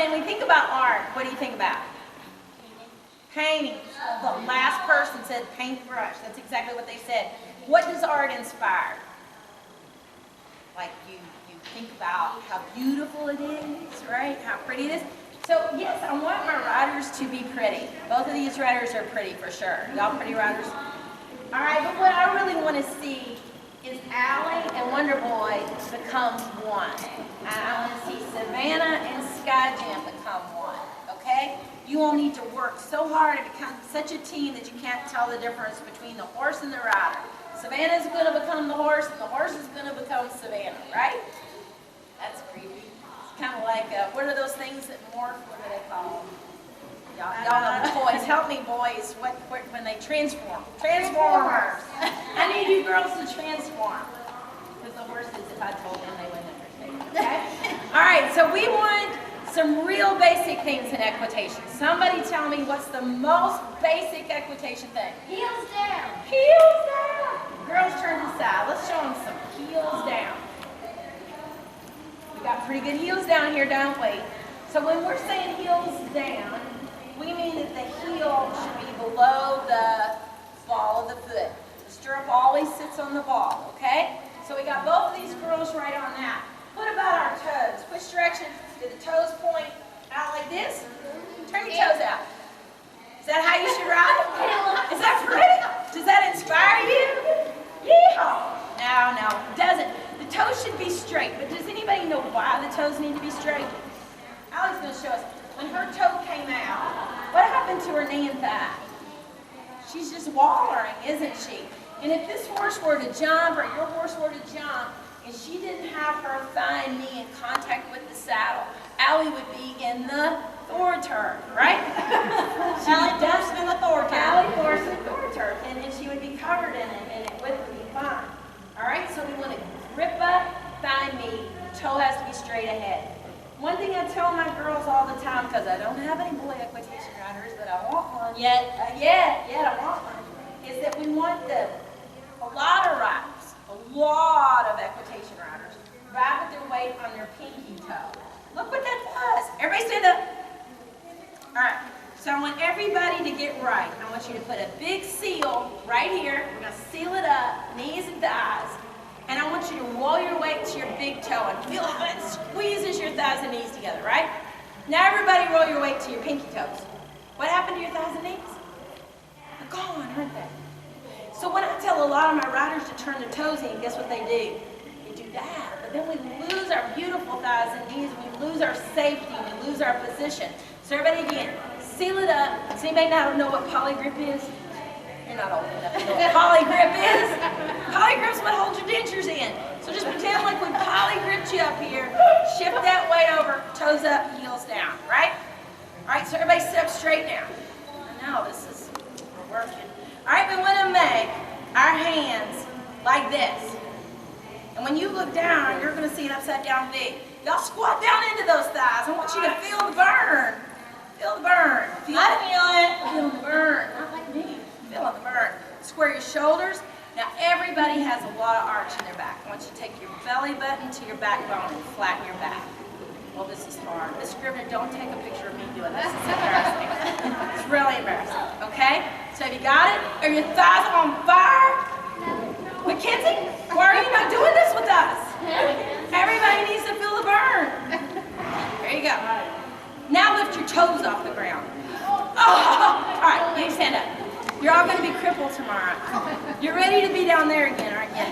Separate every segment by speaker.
Speaker 1: when we think about art, what do you think about? Painting. The last person said paintbrush. That's exactly what they said. What does art inspire? Like you think about how beautiful it is, right? How pretty it is. So yes, I want my riders to be pretty. Both of these riders are pretty for sure. Y'all pretty riders? All right, but what I really want to see is Allie and Wonder Boy become one. I want to see Savannah and Sky Jam become one, okay? You all need to work so hard to become such a team that you can't tell the difference between the horse and the rider. Savannah's going to become the horse, and the horse is going to become Savannah, right? That's creepy. It's kind of like, what are those things that morph? What do they call them? Y'all know the toys. Help me, boys. What when they transform? Transformers. I need you girls to transform. Because the horses, if I told them, they wouldn't understand. Okay? All right, so we want some real basic things in equitation. Somebody tell me what's the most basic equitation thing?
Speaker 2: Heels down.
Speaker 1: Heels down. Girls, turn to the side. Let's show them some heels down. We got pretty good heels down here, don't we? So when we're saying heels down, we mean that the heel should be below the ball of the foot. The stirrup always sits on the ball, okay? So we got both of these girls right on that. What about our toes? Which direction do the toes point? Out like this? Turn your toes out. Is that how you should ride? Is that pretty? Does that inspire you? Yeehaw! No, it doesn't. The toes should be straight, but does anybody know why the toes need to be straight? Allie's going to show us. When her toe came out, what happened to her knee and thigh? She's just wallering, isn't she? And if this horse were to jump, or your horse were to jump, and she didn't have her thigh and knee in contact with the saddle, Allie would be in the Thor turf, right?
Speaker 2: Allie Thorson in the Thor turf.
Speaker 1: Allie Thorson Thor turf, and she would be covered in it, and it would be fine. All right, so we want to grip up, thigh, knee, toe has to be straight ahead. One thing I tell my girls all the time, because I don't have any boy equitation riders, but I want one. Yet I want one. Is that we want a lot of riders, a lot of equitation riders, ride with their weight on their pinky toe. Look what that does. Everybody stand up. All right. So I want everybody to get right. I want you to put a big seal right here. We're going to seal it up, knees and thighs. And I want you to roll your weight to your big toe and feel how it squeezes your thighs and knees together, right? Now everybody roll your weight to your pinky toes. What happened to your thighs and knees? They're gone, aren't they? So when I tell a lot of my riders to turn their toes in, guess what they do? They do that. But then we lose our beautiful thighs and knees. We lose our safety. We lose our position. So everybody again, seal it up. Does anybody not know what polygrip is? You're not old enough to know what polygrip is. Polygrip's what holds your dentures in. So just pretend like we polygripped you up here. Shift that weight over, toes up, heels down, right? All right, so everybody sit up straight now. I know this is working. All right, we want to make our hands like this. And when you look down, you're going to see an upside down V. Y'all squat down into those thighs. I want you to feel the burn. Feel the burn. Feel the burn. Not like me. Feel the burn. Square your shoulders. Now everybody has a lot of arch in their back. I want you to take your belly button to your backbone and flatten your back. Well, this is hard. Miss Scrivener, don't take a picture of me doing this. It's embarrassing. It's really embarrassing. Okay? So have you got it? Are your thighs on fire? Mackenzie, why are you not doing this with us? Everybody needs to feel the burn. There you go. Now lift your toes off the ground. Oh! All right, you stand up. You're all going to be crippled tomorrow. You're ready to be down there again, aren't you?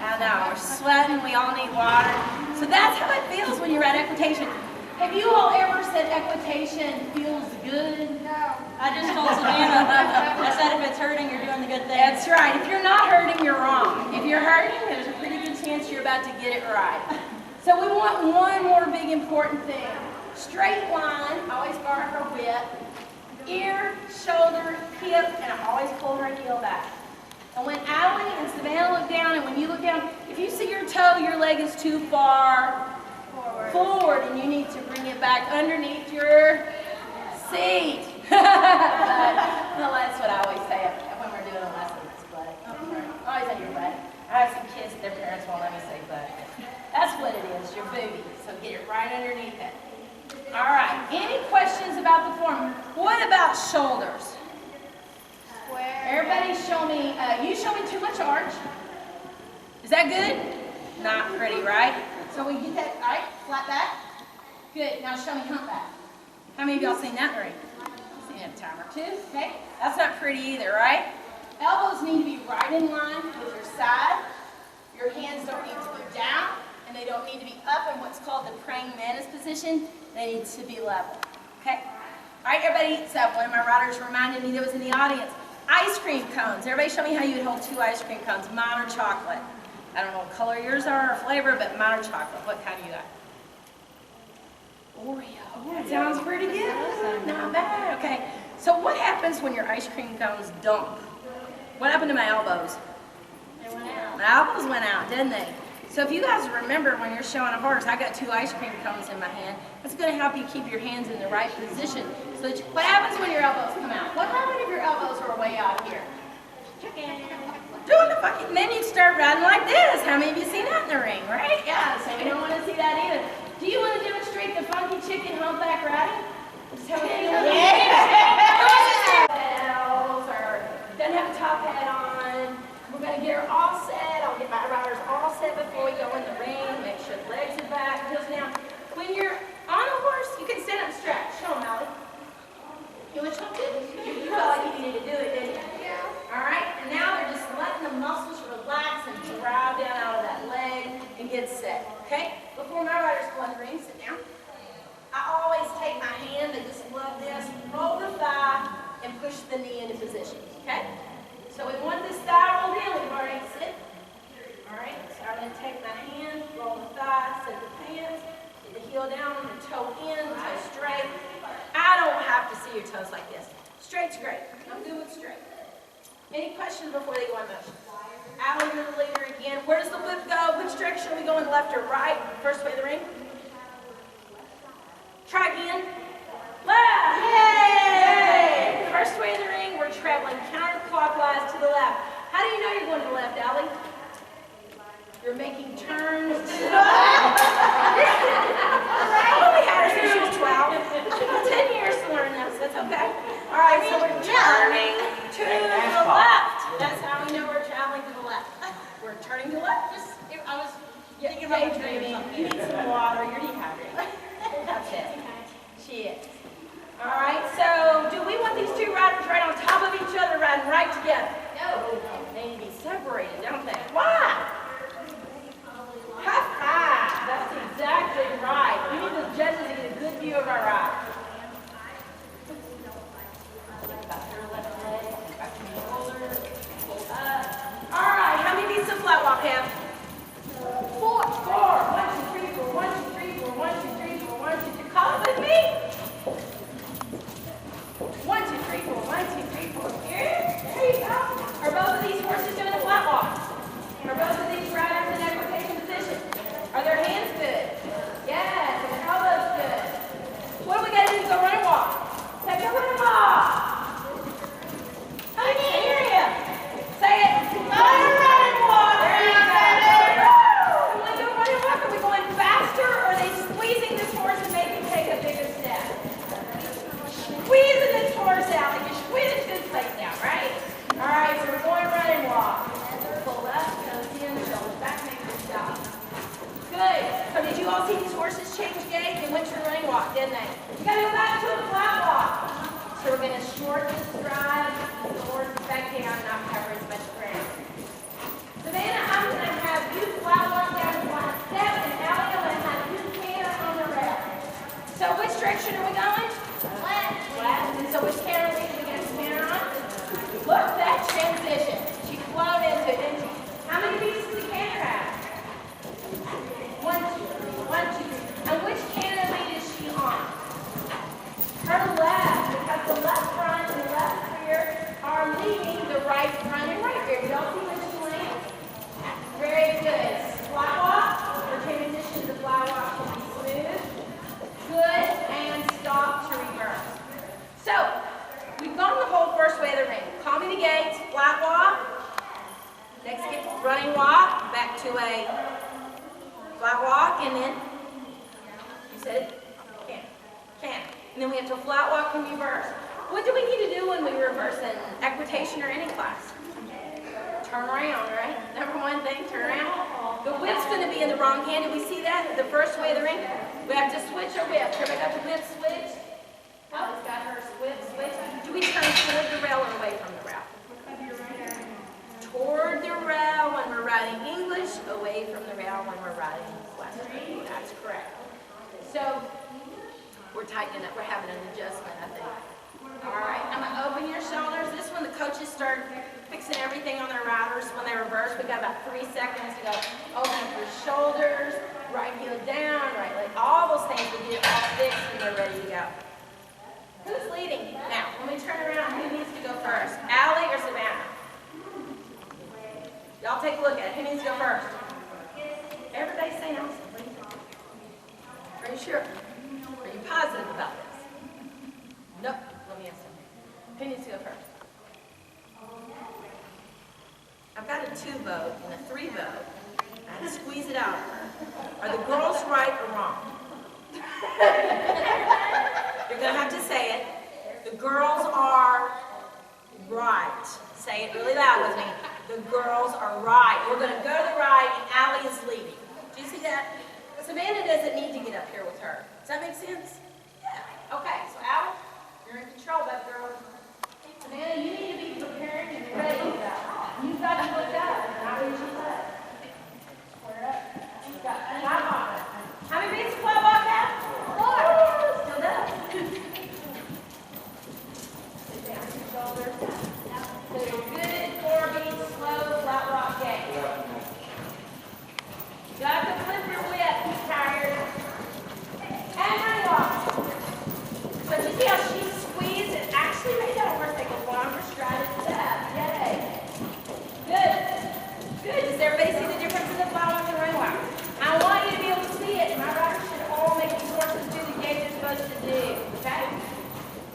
Speaker 1: I know, we're sweating, we all need water. So that's how it feels when you're at equitation. Have you all ever said equitation feels good?
Speaker 2: No.
Speaker 3: I just told Savannah, I said if it's hurting, you're doing the good thing.
Speaker 1: That's right. If you're not hurting, you're wrong. If you're hurting, there's a pretty good chance you're about to get it right. So we want one more big important thing. Straight line, always guard her width. Ear, shoulder, hip, and I always pull her heel back. And when Allie and Savannah look down, and when you look down, if you see your toe, your leg is too far forward, and you need to bring it back underneath your seat. Well, that's what I always say when we're doing a lesson. It's butt. Always on your butt. I have some kids, their parents won't let me say butt. That's what it is, your booty. So get it right underneath it. All right. any questions about the form? What about shoulders?
Speaker 2: Square.
Speaker 1: Everybody show me, you show me too much arch. Is that good? Not pretty, right? So we get that, all right, flat back. Good, now show me humpback. How many of y'all seen that in the ring? Seen it a time or two, okay? That's not pretty either, right? Elbows need to be right in line with your side. Your hands don't need to be down, and they don't need to be up in what's called the praying mantis position. They need to be level, okay? All right, everybody, so one of my riders reminded me that was in the audience. Ice cream cones. Everybody show me how you would hold 2 ice cream cones, mine or chocolate. I don't know what color yours are or flavor, but mine or chocolate. What kind do you got? Oreo. That sounds pretty good. Not bad. Okay. So what happens when your ice cream cones dump? What happened to my elbows?
Speaker 2: They went out.
Speaker 1: My elbows went out, didn't they? So if you guys remember when you're showing a horse, I got 2 ice cream cones in my hand. That's going to help you keep your hands in the right position. So that what happens when your elbows come out? What happens if your elbows are way out here? Doing the fucking, then you start riding like this. How many of you seen that in the ring, right? Yeah, so we don't want to see that either. Do you want to demonstrate the funky chicken humpback riding? Just tell me how you doesn't have a top hat on. We're going to get her all set. I'll get my riders all set before we go in the ring. Make sure the legs are back. Heels down. When you're on a horse, you can stand up and stretch. Show them, Allie. You want to show them? You felt like you needed to do it, didn't you? All right, and now they're just letting the muscles relax and drive down out of that leg and get set, okay? Before my riders go in the ring, sit down. I always take my hand, I just love this, roll the thigh, and push the knee into position, okay? So we want this thigh rolled in, we've already sit. All right, so I'm gonna take my hand, roll the thigh, set the pants, get the heel down, the toe in, toe straight. I don't have to see your toes like this. Straight's great, I'm good with straight. Any questions before they go in motion? Allie, you're the leader again. Where does the whip go? Which direction are we going, left or right? First way of the ring. Try again. Left. Yay! First way of the ring, we're traveling counterclockwise to the left. How do you know you're going to the left, Allie? You're making turns. I only had her since she was 12. It took me 10 years to learn this. That's okay. All right, so we're turning to the left. That's how we know we're traveling to the left. We're turning to the left.
Speaker 2: I was
Speaker 1: Thinking about daydreaming. You need some water. You're dehydrated. That's it. She is. All right, so do we want these 2 riders right on top of each other, riding right together? No. They need to be separated, don't they? Why? High five. That's exactly right. We need the judges to get a good view of our ride. All right, how many pieces of flat walk have? 4. 4. 1, 2, 3, 4. 1, 2, 3, 4. 1, 2, 3, 4. 1, 2, 3. Call it with me. 1, 2, 3, 4. 1, 2, 3, 4. Here. There you go. Are both of these horses doing a flat walk? Are both of these riders in equitation position? Are their hands good? Yes. Are their elbows good? What do we got to do to go run and walk? Say, go run and walk. I can't hear you. Say it. Go run and walk. There you go. When we go run and walk, are we going faster or are they squeezing this horse and making him take a bigger step? Squeezing this horse out. Like you're squeezing this place down, right? All right, so we're going run and walk. Pull up, toes in, shoulders back, make it stop. Good. So did you all see these horses change gait? They went to a running walk, didn't they? You gotta go back to a flat walk. So we're gonna shorten the stride, the horse is back down, not cover as much ground. Savannah, I'm gonna have you flat walk down to line 7, and Allie, I'm gonna have you canter on the rail. So which direction are we going? Left. Left. And so which canter are we gonna canter on? Look at that transition. She flowed into it, didn't she? How many pieces does the canter have? 1, 2, 1, 2. And which canter lead is she on? Her left, because the left front and the left rear are leading the right front and right rear. You all see where she lands? Very good. Flat walk. Her transition to the flat walk should be smooth. Good. And stop to reverse. So, we've gone the whole first way of the ring. Call me the gates, flat walk. Next get running walk, back to a flat walk, and then, you said, can. And then we have to flat walk and reverse. What do we need to do when we reverse in equitation or any class? Turn around, right? Number one thing, turn around. The whip's going to be in the wrong hand. Did we see that? The first way of the ring? We have to switch our whip. Everybody got the whip switch? Ellie's got her whip switch. Do we turn toward the rail or away from the rail? Toward the rail when we're riding English, away from the rail when we're riding Western. That's correct. So, we're tightening up. We're having an adjustment, I think. All right, I'm going to open your shoulders. This one, the coaches start fixing everything on their riders. When they reverse, we got about 3 seconds to go. Open up your shoulders, right heel down, right leg, all those things. We get it all fixed and they're ready to go. Who's leading? Now, when we turn around, who needs to go first? Allie or Savannah? Y'all take a look at it. Who needs to go first? Everybody say no. Are you sure? Are you positive about this? Nope. Let me answer. Who needs to go first? I've got a 2 vote and a 3 vote. I had to squeeze it out. Are the girls right or wrong? You're going to have to say it. The girls are right. Say it really loud with me. The girls are right. We're going to go to the right and Allie is leading. Do you see that? Savannah doesn't need to get up here with her. Does that make sense? Yeah. Okay, so Allie, you're in control, baby girl. Savannah, you need to be prepared and ready to go. You've got to look up and not reach your leg. Square up. You've got to flat walk. How many beats flat walk out? 4. Still does. Sit down your shoulders. So you're good 4 beats, slow, flat walk gait. Got the flipper whip, tired. And run walk. But you see how she squeezed and actually made that horse take a longer stride step. Yay. Good. Good. Does everybody see the difference in the flat walk and run walk? I want you to be able to see it. My riders should all make these horses do the gait they're supposed to do. Okay?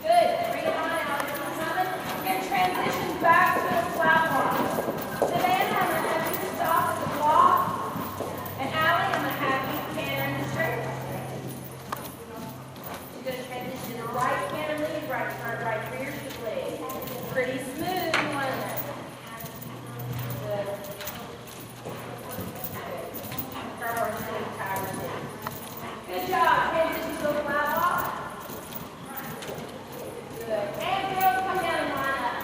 Speaker 1: Good. Bring it on out. We're going to transition back to a flat walk. Savannah, I'm going to have you stop at the block. And Allie, I'm going to have you canter in the straight. She's going to transition to right canter lead, right front, right rear should lead. Pretty smooth, wasn't it? Good. Her horse is getting tired of it. Good job. Transition to a flat walk. Good. And girls, come down and line up.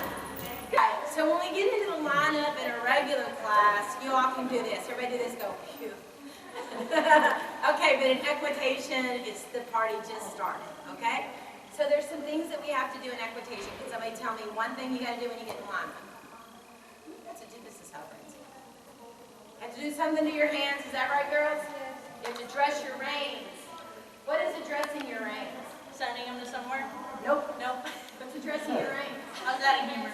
Speaker 1: Okay, so when we get into the lineup in a regular class, you all can do this. Everybody do this, go, phew. Okay, but in equitation, it's the party just started, okay? So there's some things that we have to do in equitation. Can somebody tell me one thing you got to do when you get in alignment? That's a this is how things go. You have to do something to your hands. Is that right, girls? You have to dress your reins. What is addressing your reins?
Speaker 3: Sending them to somewhere?
Speaker 1: Nope. Nope. What's addressing your reins?
Speaker 3: How's that a humor?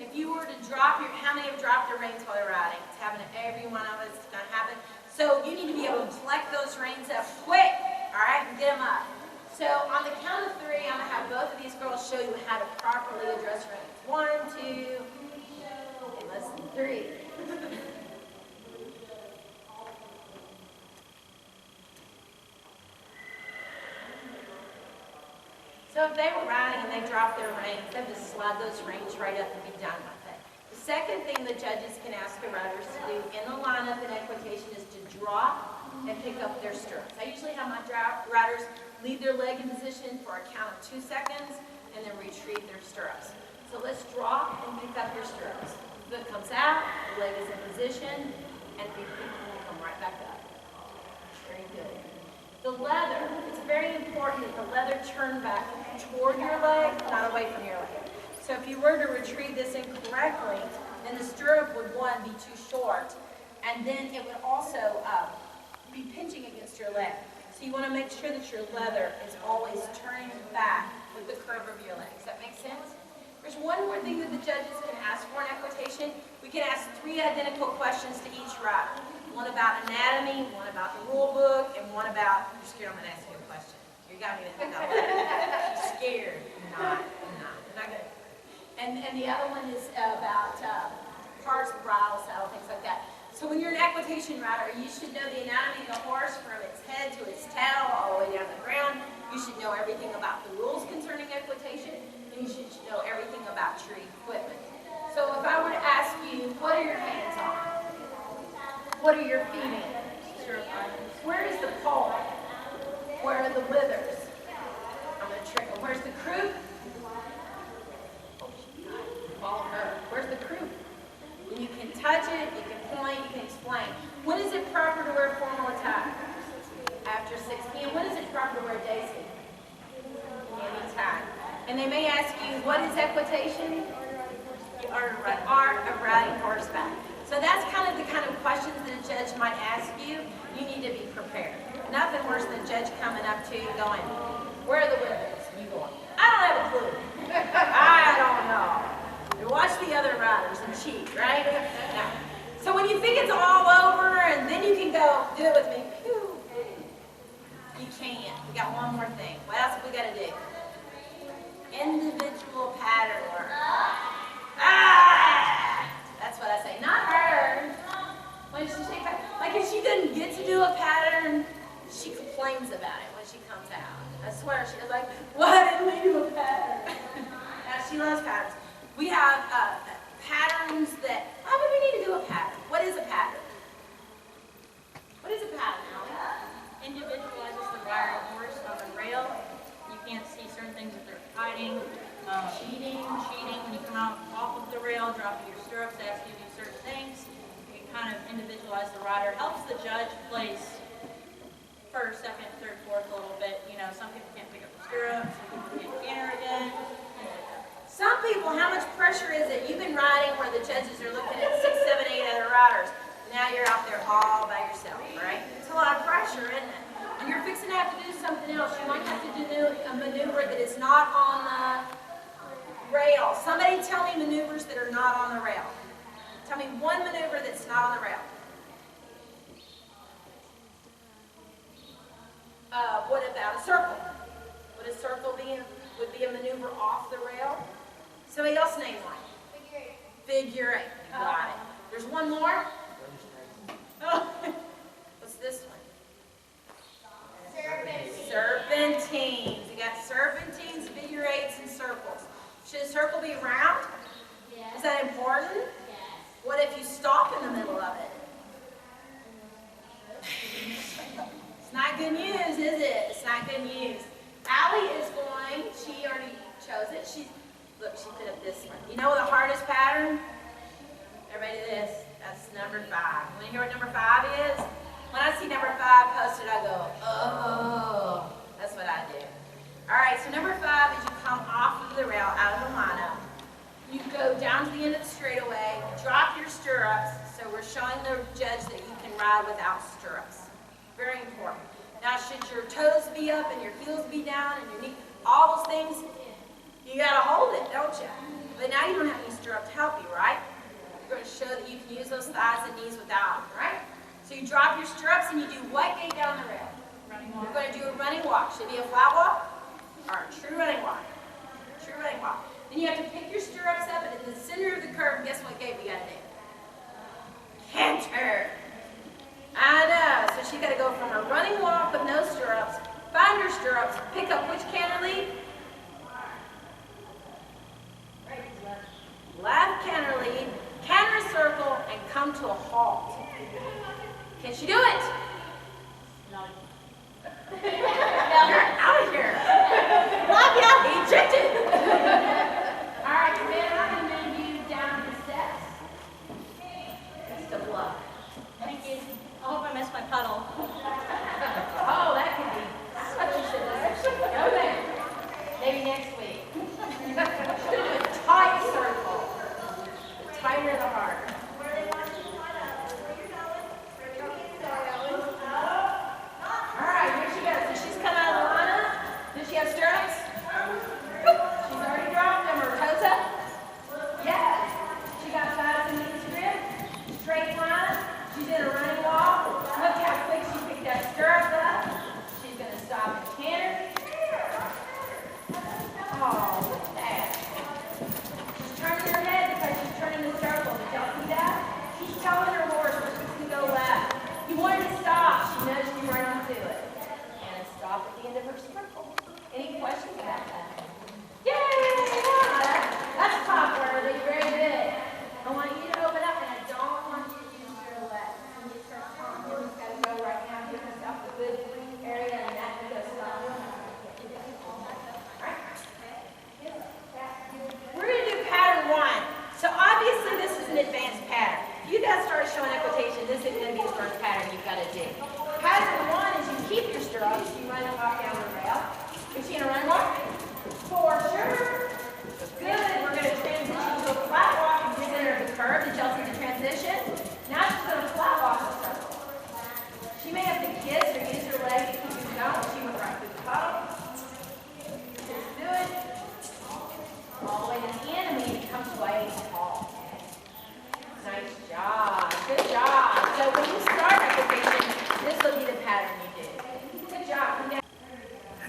Speaker 1: If you were to drop your, how many have dropped their reins while they're riding? It's happening to every one of us. It's going to happen. So you need to be able to collect those reins up quick, all right, and get them up. So on the count of 3, I'm going to have both of these girls show you how to properly address reins. 1, 2, and less than 3. So if they were riding and they dropped their reins, they would just slide those reins right up and be done with it. The second thing the judges can ask the riders to do in the lineup in equitation is to drop and pick up their stirrups. I usually have my riders leave their leg in position for a count of 2 seconds and then retrieve their stirrups. So let's drop and pick up your stirrups. Foot comes out, the leg is in position, and we come right back up. Very good. The leather, it's very important that the leather turn back toward your leg, not away from your leg. So if you were to retrieve this incorrectly, then the stirrup would, 1, be too short, and then it would also be pinching against your leg. So you want to make sure that your leather is always turning back with the curve of your leg. Does that make sense? There's one more thing that the judges can ask for in equitation. We can ask 3 identical questions to each rider. One about anatomy, one about the rule book, and one about, you're scared I'm going to ask you a question. You got me to think about that. She's scared. Not good. And the other one is about parts, bridle, saddle, things like that. So when you're an equitation rider, you should know the anatomy of the horse from its head to its tail, all the way down the should know everything about the rules concerning equitation, and you should know everything about your equipment. So if I were to ask you, what are your hands on? What are your feet in? Where is the pole? Where are the withers? I'm going to trick them. Where's the croup? Follow her. Where's the croup? And you can touch it, you can point, you can explain. When is it proper to wear formal attire? After 6 p.m. When is it proper to wear day suit? Anytime. And they may ask you, what is equitation? The art of riding horseback. So that's kind of questions that a judge might ask you. You need to be prepared. Nothing worse than a judge coming up to you going, where are the withers? You going, I don't have a clue. I don't know. You watch the other riders and cheat, right? No. So when you think it's all over and then you can go, do it with me. You can't. We got one more thing. What else have we got to do? Individual pattern work. That's what I say. Not her. When she takes, like if she doesn't get to do a pattern, she complains about it when she comes out. I swear, she's like, why didn't we do a pattern? Now, she loves patterns. We have patterns that, why would we need to do a pattern? What is a pattern? What is a pattern, Allie?
Speaker 3: Individualizes the rider of horse on the rail. You can't see certain things that they're hiding. Cheating. When you come out off of the rail, dropping your stirrups, they ask you to do certain things. You can kind of individualize the rider. Helps the judge place first, second, third, fourth a little bit. You know, some people can't pick up the stirrups, some people can't canter again.
Speaker 1: Some people, how much pressure is it? You've been riding where the judges are looking at 6, 7, 8 other riders. Now you're out there all by yourself, right? It's a lot of pressure, isn't it? And you're fixing to have to do something else. You might have to do a maneuver that is not on the rail. Somebody tell me maneuvers that are not on the rail. Tell me one maneuver that's not on the rail. What about a circle? Would a circle would be a maneuver off the rail? Somebody else name one. Figure eight. You got it. There's one more. Oh, what's this one? Serpentines. We got serpentines, figure eights, and circles. Should a circle be round?
Speaker 2: Yes.
Speaker 1: Is that important?
Speaker 2: Yes.
Speaker 1: What if you stop in the middle of it? It's not good news, is it? It's not good news. Allie is going, she already chose it. Look, she put up this one. You know the hardest pattern? Everybody do this. That's number 5. Want to hear what number 5 is? When I see number 5 posted, I go, oh. That's what I do. All right, so number 5 is you come off of the rail, out of the lineup. You go down to the end of the straightaway, drop your stirrups. So we're showing the judge that you can ride without stirrups. Very important. Now, should your toes be up and your heels be down and your knee, all those things, you got to hold it, don't you? But now you don't have any stirrup to help you, right? You're going to show that you can use those thighs and knees without, right? So you drop your stirrups and you do what gait down the rail?
Speaker 3: Running walk.
Speaker 1: You're going to do a running walk. Should it be a flat walk or a true running walk? True running walk. Then you have to pick your stirrups up, and in the center of the curve, guess what gait we got to do? Canter. I know. So she's got to go from a running walk with no stirrups, find her stirrups, pick up which canter lead? Left canter lead, canter a circle, and come to a halt. Can she do it?
Speaker 3: No.
Speaker 1: You're out of here. Love ya, ejected. All right, man, I'm going to move you down the steps. Best of luck.
Speaker 3: Thank you. I hope I missed my puddle.
Speaker 1: Oh, that could be such a go there. Maybe next week. A tight circle. The tighter the harder. All right, here she goes. So she's come out of the lineup. Does she have stirrups? She's already dropped them. Her toes up? Yes. She got thighs and knees grip. Straight line. She's in a running walk. Look how quick she picked that stirrup up. She's going to stop and canter. Oh, look at that. She's turning her head because she's turning the circle. Did y'all see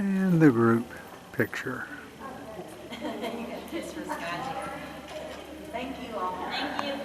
Speaker 4: And the group picture.
Speaker 1: This was Scott. Thank you all.
Speaker 3: Thank you.